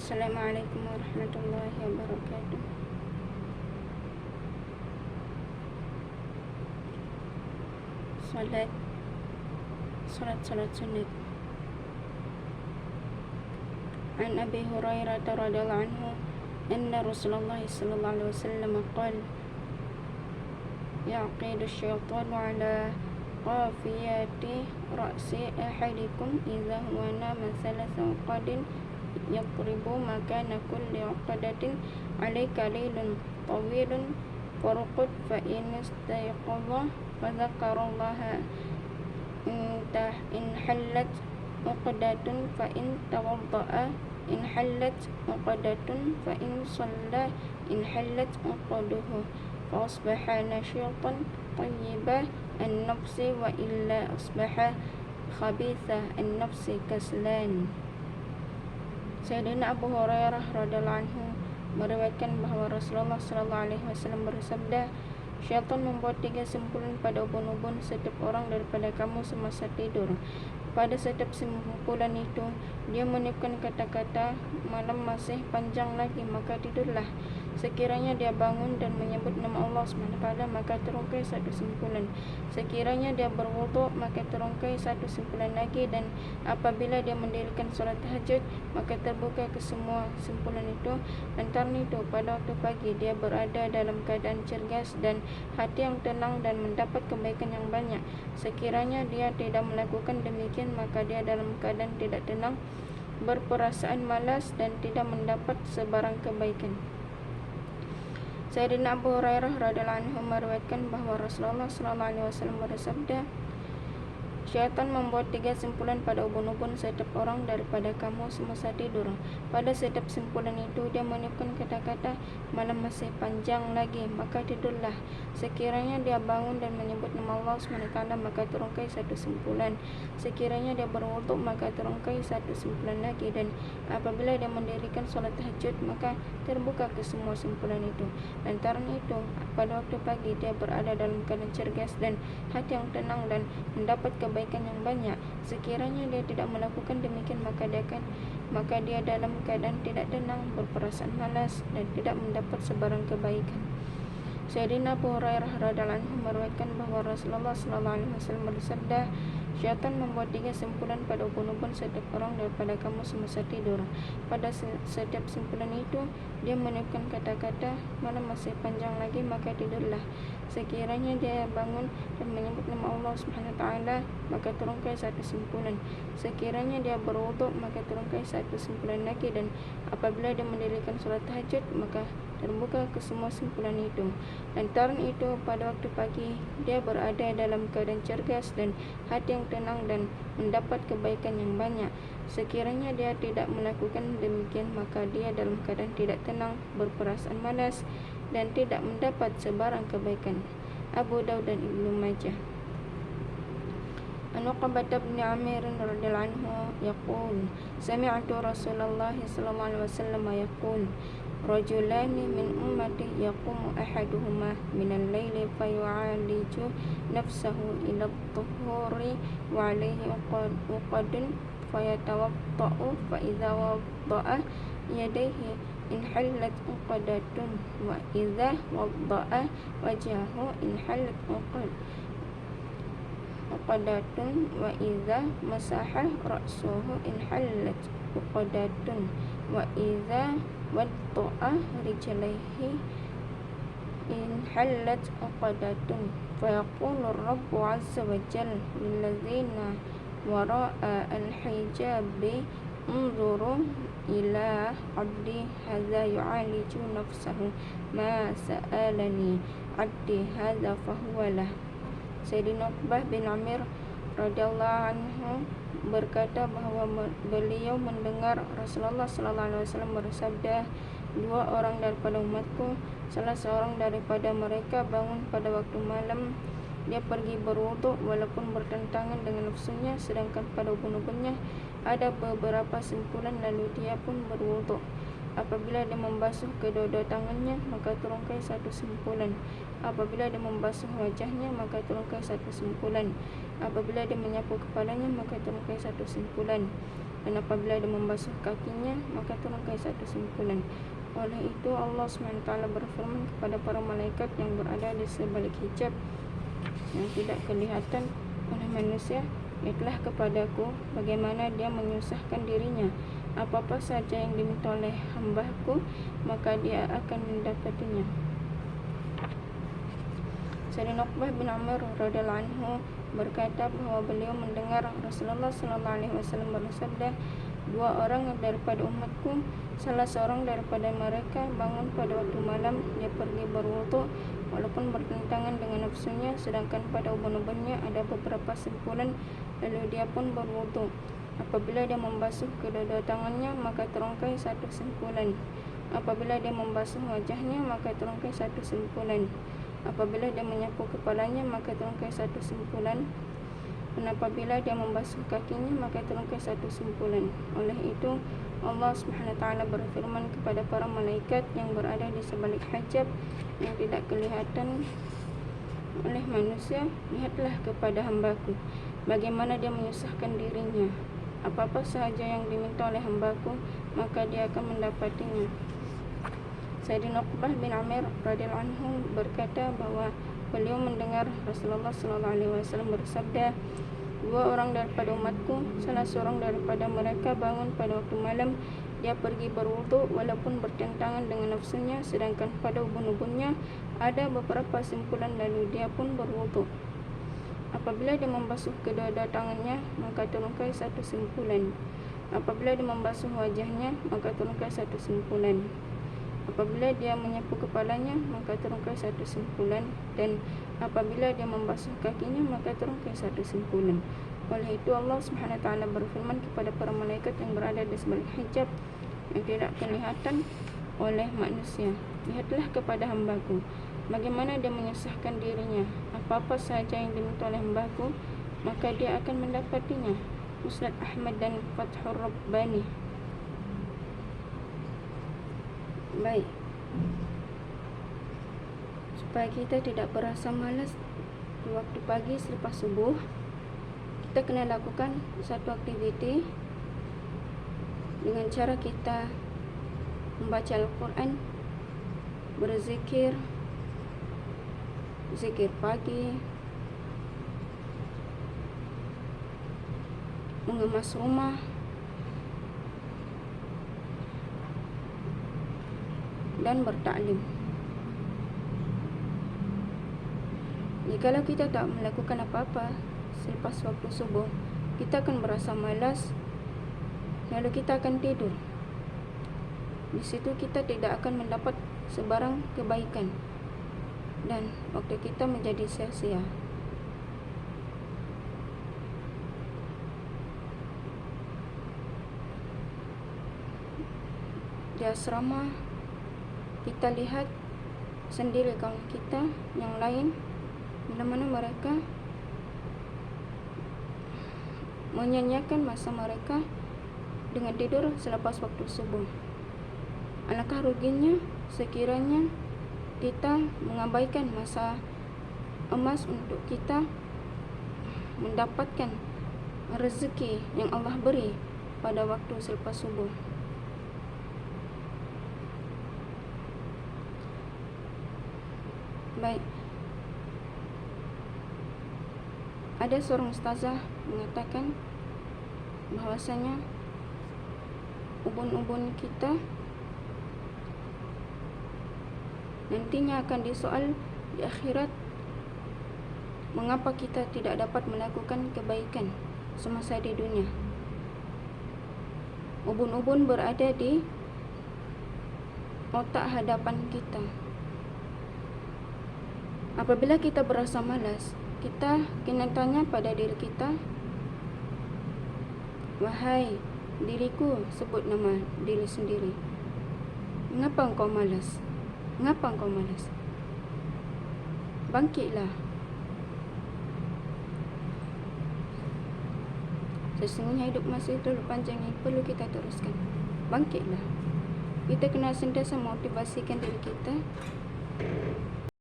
Assalamualaikum warahmatullahi wabarakatuh. Salat sunat. An Abi Hurairah radhiyallahu anhu anna Rasulullah sallallahu alaihi wasallam qala yaqidu asy-syaitanu ala qafiyati ra'si ahadikum idza huwa nama thalatha qadin yaqribu makana kulli uqadatin alayka laylun tawilun farqud fa in istayqadha fa dzakarallaha in hallat uqdatun fa in tawadda'a in hallat uqdatun fa in shalla in hallat uqaduhu fa asbaha nasyatan tayyibah an-nafsi wa illa asbaha khabitha an-nafsi kaslan. Sayyidina Abu Hurairah radhiyallahu anhu meriwayatkan bahawa Rasulullah sallallahu alaihi wasallam bersabda, syaitan membuat 3 simpulan pada ubun-ubun setiap orang daripada kamu semasa tidur. Pada setiap simpulan itu, dia meniupkan kata-kata, malam masih panjang lagi, maka tidurlah. Sekiranya dia bangun dan menyebut nama Allah SWT, maka terungkai 1 simpulan. Sekiranya dia berwuduk, maka terungkai 1 simpulan lagi. Dan apabila dia mendirikan solat tahajud, maka terbuka ke semua simpulan itu. Antara itu, pada waktu pagi, dia berada dalam keadaan cergas dan hati yang tenang dan mendapat kebaikan yang banyak. Sekiranya dia tidak melakukan demikian, maka dia dalam keadaan tidak tenang, berperasaan malas dan tidak mendapat sebarang kebaikan. Sayyidina Abu Hurairah radhiyallahu anhu meriwayatkan bahawa Rasulullah sallallahu alaihi wasallam bersabda, syaitan membuat 3 simpulan pada ubun-ubun setiap orang daripada kamu semasa tidur. Pada setiap simpulan itu, dia meniupkan kata-kata, malam masih panjang lagi, maka tidurlah. Sekiranya dia bangun dan menyebut nama Allah SWT, maka terungkai 1 simpulan. Sekiranya dia berwuduk, maka terungkai 1 simpulan lagi. Dan apabila dia mendirikan solat tahajud, maka terbuka ke semua simpulan itu. Lantaran itu, pada waktu pagi, dia berada dalam keadaan cergas dan hati yang tenang dan mendapat kebaikan yang banyak. Sekiranya dia tidak melakukan demikian, maka dia dalam keadaan tidak tenang, berperasaan malas dan tidak mendapat sebarang kebaikan. Sayyidina Abu Hurairah radhiyallahu anhu meriwayatkan bahawa Rasulullah sallallahu alaihi wasallam bersabda, syaitan membuat 3 simpulan pada ubun-ubun setiap orang daripada kamu semasa tidur. Pada setiap simpulan itu, dia meniupkan kata-kata, malam masih panjang lagi, maka tidurlah. Sekiranya dia bangun dan menyebut nama Allah SWT, maka terungkai 1 simpulan. Sekiranya dia berwuduk, maka terungkai 1 simpulan lagi. Dan apabila dia mendirikan solat tahajud, maka terbuka ke semua simpulan itu. Lantaran itu, pada waktu pagi, dia berada dalam keadaan cergas dan hati yang tenang dan mendapat kebaikan yang banyak. Sekiranya dia tidak melakukan demikian, maka dia dalam keadaan tidak tenang, berperasaan malas dan tidak mendapat sebarang kebaikan. Abu Daud dan Ibnu Majah. An Uqbah bin Amir radhiyallahu anhu yaqul, sami'tu Rasulullah sallallahu alaihi wasallam yaqul, rajulani min ummati yaqumu ahaduhuma min al-laili fayu'aliju nafsahu ila at-tuhuri wa alayhi uqadun fayatawadda'u fa idza wadda'a yadayhi in halat uqadatun wa idza wadda'a wajhahu in halat uqadatun wa idza masaha ra'suhu in halat uqadatun wa idza wadda'a rijlaihi in halat uqadatun fa yaqulu ar-rabbu 'azza wa jalla lil ladzina wara'a al-hijabi unzuru ila 'abdi hadza yu'aliju nafsahu ma sa'alani 'abdi hadza fahuwa lah. Sayyidina Uqbah bin Amir radhiyallahu anhu berkata bahawa beliau mendengar Rasulullah sallallahu alaihi wasallam bersabda, 2 orang daripada umatku, salah seorang daripada mereka bangun pada waktu malam, dia pergi berwuduk walaupun bertentangan dengan nafsunya, sedangkan pada ubun-ubunnya ada beberapa simpulan, lalu dia pun berwuduk. Apabila dia membasuh kedua-dua tangannya, maka terungkai satu simpulan. Apabila dia membasuh wajahnya, maka terungkai satu simpulan. Apabila dia menyapu kepalanya, maka terungkai satu simpulan. Dan apabila dia membasuh kakinya, maka terungkai satu simpulan. Oleh itu Allah SWT berfirman kepada para malaikat yang berada di sebalik hijab yang tidak kelihatan oleh manusia, lihatlah kepadaku bagaimana dia menyusahkan dirinya. Apa-apa saja yang diminta oleh hamba-Ku, maka dia akan mendapatinya. Sayyidina Uqbah bin Amir radhiyallahu anhu berkata bahwa beliau mendengar Rasulullah SAW bersabda, dua orang daripada umatku, salah seorang daripada mereka bangun pada waktu malam, dia pergi berwudu walaupun bertentangan dengan nafsunya, sedangkan pada ubun-ubunnya ada beberapa simpulan, lalu dia pun berwudu. Apabila dia membasuh kedua-dua tangannya, maka terungkai satu simpulan. Apabila dia membasuh wajahnya, maka terungkai satu simpulan. Apabila dia menyapu kepalanya, maka terungkai satu simpulan. Dan apabila dia membasuh kakinya, maka terungkai satu simpulan. Oleh itu Allah SWT berfirman kepada para malaikat yang berada di sebalik hijab yang tidak kelihatan oleh manusia, lihatlah kepada hamba-Ku bagaimana dia menyusahkan dirinya. Apa-apa sahaja yang diminta oleh hamba-Ku, maka dia akan mendapatinya. Sayyidina Uqbah bin Amir radhiyallahu anhu berkata bahwa beliau mendengar Rasulullah SAW bersabda, dua orang daripada umatku, salah seorang daripada mereka bangun pada waktu malam, dia pergi berwudu walaupun bertentangan dengan nafsunya, sedangkan pada ubun-ubunnya ada beberapa simpulan, lalu dia pun berwudu. Apabila dia membasuh kedua-dua tangannya, maka terungkai satu simpulan. Apabila dia membasuh wajahnya, maka terungkai satu simpulan. Apabila dia menyapu kepalanya, maka terungkai satu simpulan. Dan apabila dia membasuh kakinya, maka terungkai satu simpulan. Oleh itu Allah SWT berfirman kepada para malaikat yang berada di sebalik hijab yang tidak kelihatan oleh manusia, lihatlah kepada hamba-Ku bagaimana dia menyusahkan dirinya. Apa-apa sahaja yang diminta oleh hamba-Ku, maka dia akan mendapatinya. Musnad Ahmad dan Fathur Rabbani. Baik, supaya kita tidak berasa malas di waktu pagi selepas subuh, kita kena lakukan satu aktiviti dengan cara kita membaca Al-Quran, berzikir, zikir pagi, mengemas rumah, dan bertaklim. Jikalau kita tak melakukan apa-apa selepas waktu subuh, kita akan berasa malas, lalu kita akan tidur. Di situ kita tidak akan mendapat sebarang kebaikan dan waktu kita menjadi sia-sia. Di asrama kita lihat sendiri kawan kita yang lain, bila mana mereka menyanyiakan masa mereka dengan tidur selepas waktu subuh. Alangkah ruginya sekiranya kita mengabaikan masa emas untuk kita mendapatkan rezeki yang Allah beri pada waktu selepas subuh. Baik, ada seorang ustazah mengatakan bahwasanya ubun-ubun kita nantinya akan disoal di akhirat, mengapa kita tidak dapat melakukan kebaikan semasa di dunia. Ubun-ubun berada di otak hadapan kita. Apabila kita berasa malas, kita kena tanya pada diri kita, wahai diriku, sebut nama diri sendiri, mengapa engkau malas? Mengapa engkau malas? Bangkitlah. Sesungguhnya hidup masih terlalu panjang yang perlu kita teruskan. Bangkitlah. Kita kena sentiasa motivasikan diri kita